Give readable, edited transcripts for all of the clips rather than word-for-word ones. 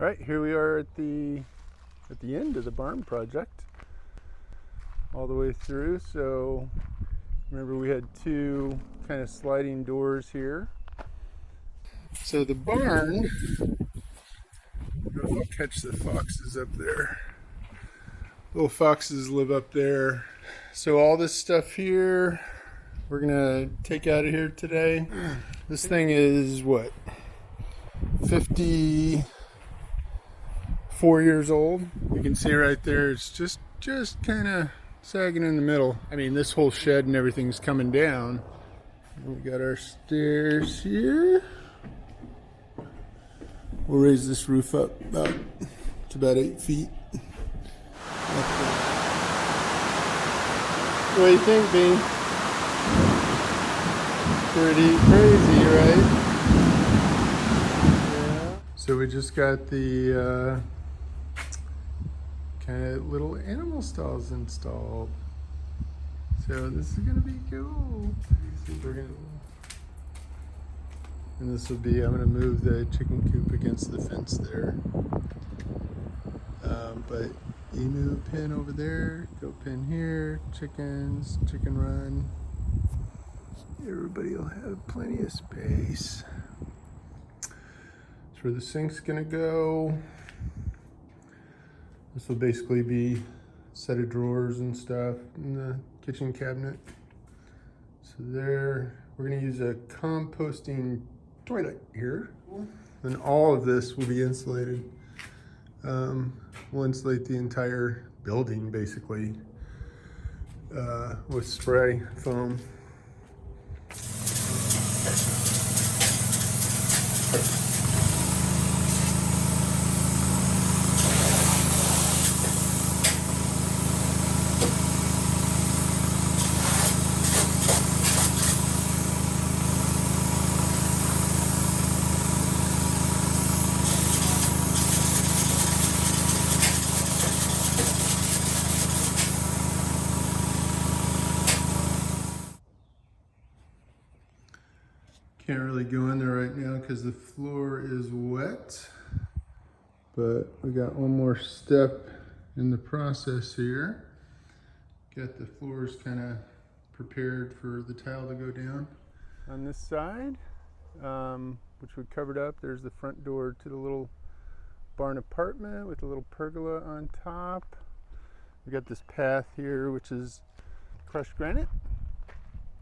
All right, here we are at the end of the barn project, all the way through. So remember, we had two kind of sliding doors here. So the barn, I'll catch the foxes up there. Little foxes live up there. So all this stuff here, we're gonna take out of here today. This thing is what, 54 years old. You can see right there, it's just kind of sagging in the middle. I mean, this whole shed and everything's coming down. We got our stairs here. We'll raise this roof up to about 8 feet. What do you think, B? Pretty crazy, right? Yeah. So we just got the kind of little animal stalls installed. So this is gonna be cool. And this will be, I'm gonna move the chicken coop against the fence there. But emu pen over there, goat pen here, chickens, chicken run. Everybody will have plenty of space. That's where the sink's gonna go. This will basically be a set of drawers and stuff in the kitchen cabinet. So there, we're gonna use a composting toilet here. Then all of this will be insulated. We'll insulate the entire building basically with spray foam. Can't really go in there right now because the floor is wet, but we got one more step in the process here. Got the floors kind of prepared for the tile to go down. On this side, which we covered up, there's the front door to the little barn apartment with a little pergola on top. We got this path here, which is crushed granite,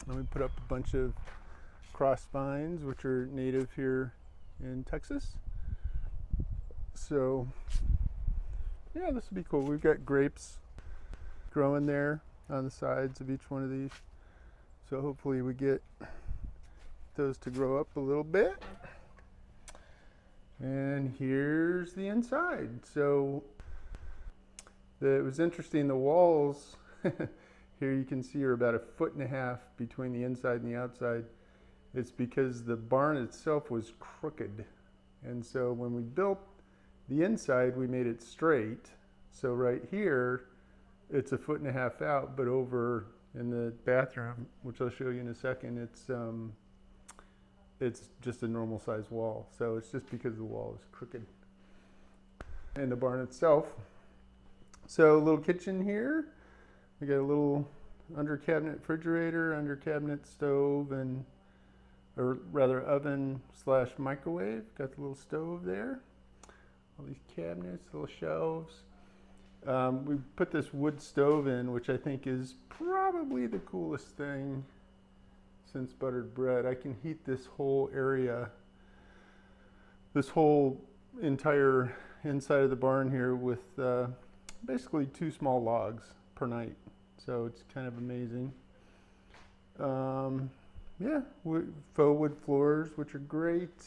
and we put up a bunch of cross vines, which are native here in Texas. So yeah, this would be cool. We've got grapes growing there on the sides of each one of these, so hopefully we get those to grow up a little bit. And here's the inside. So it was interesting, the walls here you can see are about 1.5 feet between the inside and the outside. It's because the barn itself was crooked. And so when we built the inside, we made it straight. So right here, it's 1.5 feet out, but over in the bathroom, which I'll show you in a second, it's just a normal size wall. So it's just because the wall is crooked. And the barn itself. So a little kitchen here. We got a little under cabinet refrigerator, under cabinet stove, and or rather oven / microwave. Got the little stove there. All these cabinets, little shelves. We put this wood stove in, which I think is probably the coolest thing since buttered bread. I can heat this whole area, this whole entire inside of the barn here with basically 2 small logs per night. So it's kind of amazing. Yeah, faux wood floors, which are great.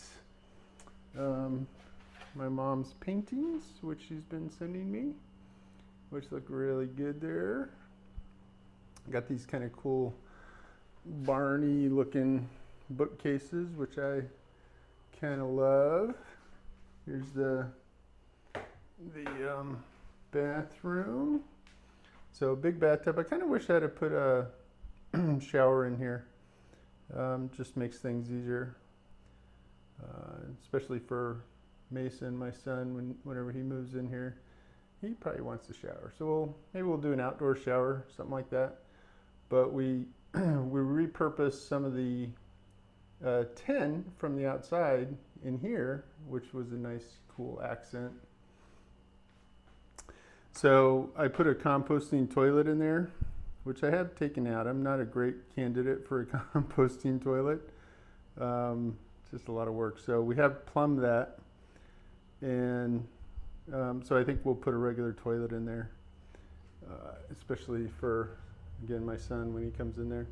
My mom's paintings, which she's been sending me, which look really good there. Got these kind of cool barny looking bookcases, which I kind of love. Here's the bathroom. So big bathtub. I kind of wish I had put a shower in here. Just makes things easier, especially for Mason, my son, whenever he moves in here, he probably wants to shower. So maybe we'll do an outdoor shower, something like that. But we we repurposed some of the tin from the outside in here, which was a nice, cool accent. So I put a composting toilet in there, which I have taken out. I'm not a great candidate for a composting toilet. It's just a lot of work. So we have plumbed that, and so I think we'll put a regular toilet in there, especially for, again, my son when he comes in there.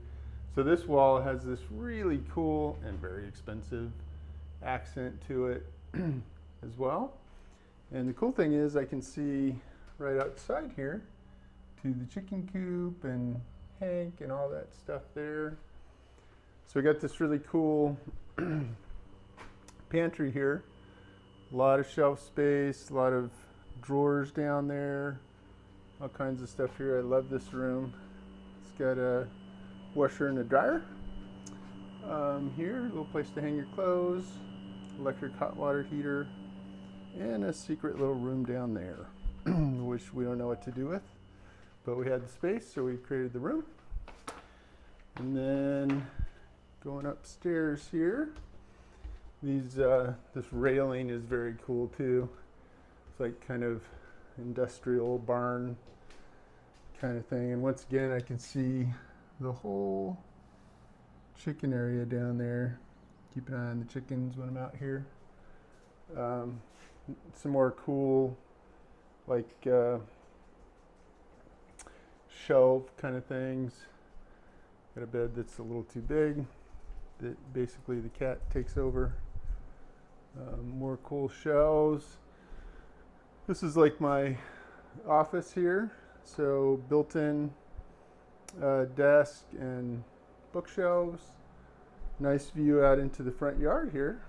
So this wall has this really cool and very expensive accent to it as well. And the cool thing is I can see right outside here to the chicken coop and Hank and all that stuff there. So we got this really cool pantry here. A lot of shelf space, a lot of drawers down there, all kinds of stuff here. I love this room. It's got a washer and a dryer. Here, a little place to hang your clothes, electric hot water heater, and a secret little room down there, which we don't know what to do with, but we had the space, so we created the room. And then going upstairs here, this railing is very cool too. It's like kind of industrial barn kind of thing. And once again, I can see the whole chicken area down there. Keep an eye on the chickens when I'm out here. Some more cool, like shelf kind of things. Got a bed that's a little too big that basically the cat takes over. More cool shelves. This is like my office here. So built-in desk and bookshelves. Nice view out into the front yard here,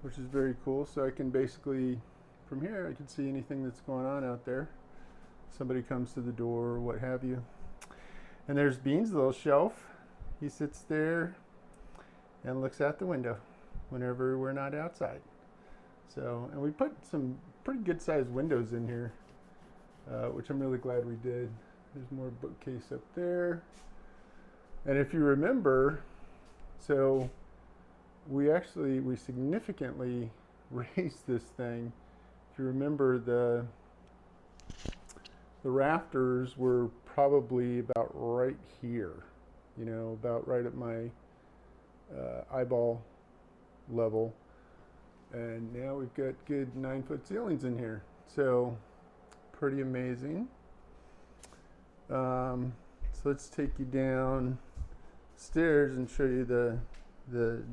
which is very cool. So I can basically, from here, I can see anything that's going on out there. Somebody comes to the door or what have you. And there's Bean's little shelf. He sits there and looks out the window whenever we're not outside. So, and we put some pretty good sized windows in here, which I'm really glad we did. There's more bookcase up there. And if you remember, so we significantly raised this thing. If you remember, the rafters were probably about right here, you know, about right at my eyeball level. And now we've got good 9-foot ceilings in here. So pretty amazing. So let's take you downstairs and show you the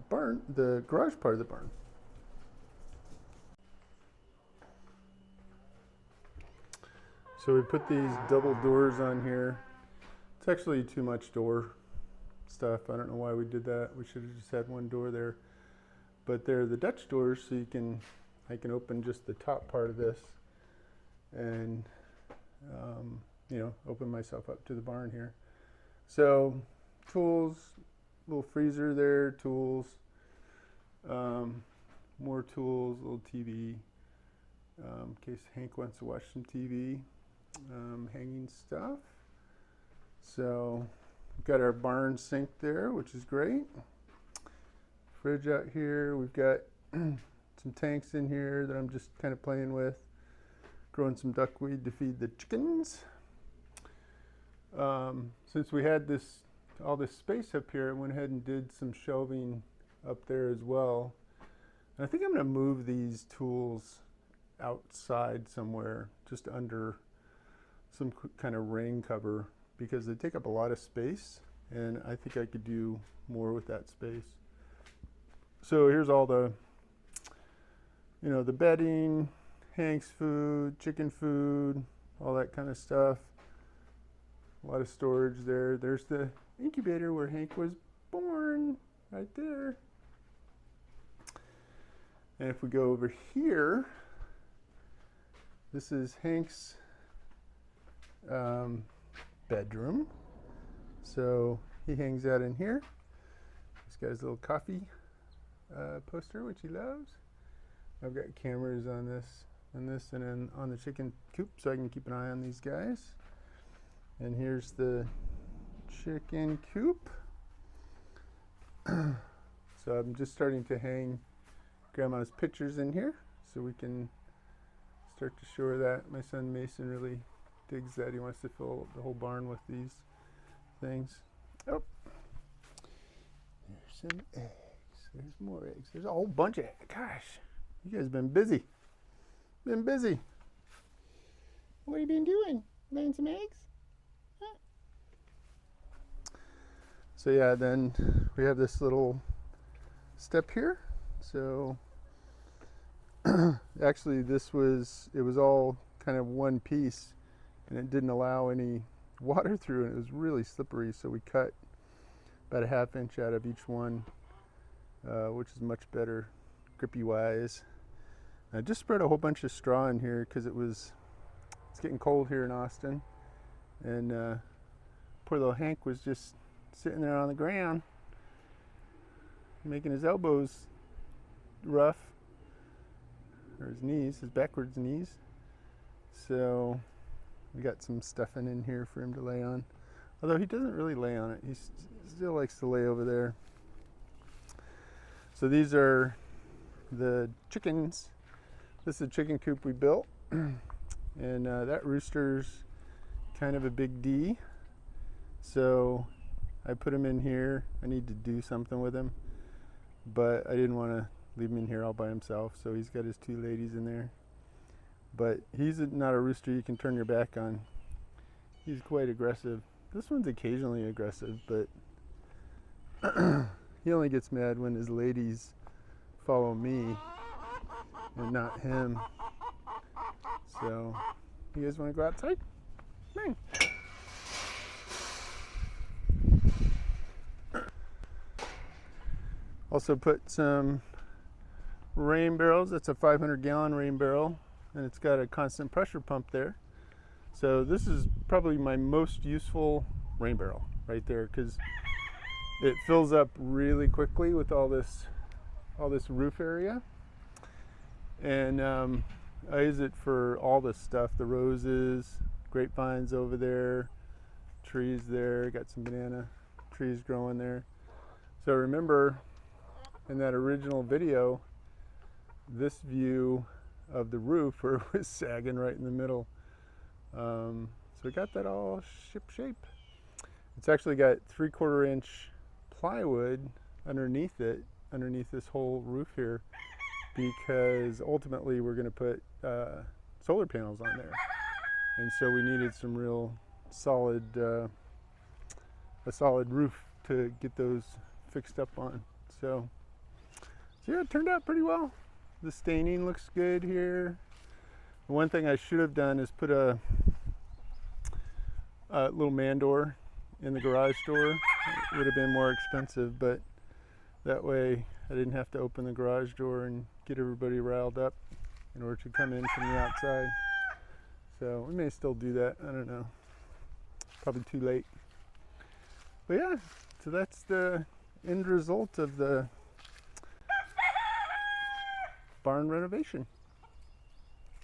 barn, the garage part of the barn. So we put these double doors on here. It's actually too much door stuff. I don't know why we did that. We should have just had one door there. But they're the Dutch doors, so I can open just the top part of this and you know, open myself up to the barn here. So tools, little freezer there, tools, more tools, little TV, in case Hank wants to watch some TV, hanging stuff. So we've got our barn sink there, which is great. Fridge out here. We've got some tanks in here that I'm just kind of playing with. Growing some duckweed to feed the chickens. Since we had all this space up here, I went ahead and did some shelving up there as well. And I think I'm going to move these tools outside somewhere, just under some kind of rain cover, because they take up a lot of space, and I think I could do more with that space. So here's all the, you know, the bedding, Hank's food, chicken food, all that kind of stuff. A lot of storage there. There's the incubator where Hank was born, right there. And if we go over here, this is Hank's bedroom. So he hangs out in here. He's got his little coffee poster, which he loves. I've got cameras on this, and then on the chicken coop, so I can keep an eye on these guys. And here's the chicken coop. So I'm just starting to hang Grandma's pictures in here, so we can start to show her that. My son Mason really digs that. He wants to fill the whole barn with these things. Oh, there's some eggs. There's more eggs. There's a whole bunch of eggs. Gosh, you guys been busy. Been busy. What have you been doing? Laying some eggs? Huh? So yeah, then we have this little step here. So actually it was all kind of one piece, and it didn't allow any water through, and it was really slippery, so we cut about a 1/2 inch out of each one, which is much better grippy wise. I just spread a whole bunch of straw in here because it's getting cold here in Austin, and poor little Hank was just sitting there on the ground making his elbows rough, or his backwards knees. So we got some stuffing in here for him to lay on, although he doesn't really lay on it. He still likes to lay over there. So these are the chickens. This is a chicken coop we built, and that rooster's kind of a big D, so I put him in here. I need to do something with him, but I didn't want to leave him in here all by himself, so he's got his 2 ladies in there. But he's not a rooster you can turn your back on. He's quite aggressive. This one's occasionally aggressive, but he only gets mad when his ladies follow me and not him. So, you guys want to go outside? Come on. Also put some rain barrels. That's a 500-gallon rain barrel, and it's got a constant pressure pump there. So this is probably my most useful rain barrel right there, because it fills up really quickly with all this roof area. And I use it for all this stuff, the roses, grapevines over there, trees there, got some banana trees growing there. So remember in that original video, this view of the roof where it was sagging right in the middle. So we got that all ship shape. It's actually got 3/4 inch plywood underneath it, underneath this whole roof here, because ultimately we're going to put solar panels on there, and so we needed some real solid a solid roof to get those fixed up on. So yeah, it turned out pretty well. The staining looks good here. The one thing I should have done is put a little man door in the garage door. It would have been more expensive, but that way I didn't have to open the garage door and get everybody riled up in order to come in from the outside. So we may still do that, I don't know. Probably too late. But yeah, so that's the end result of the barn renovation.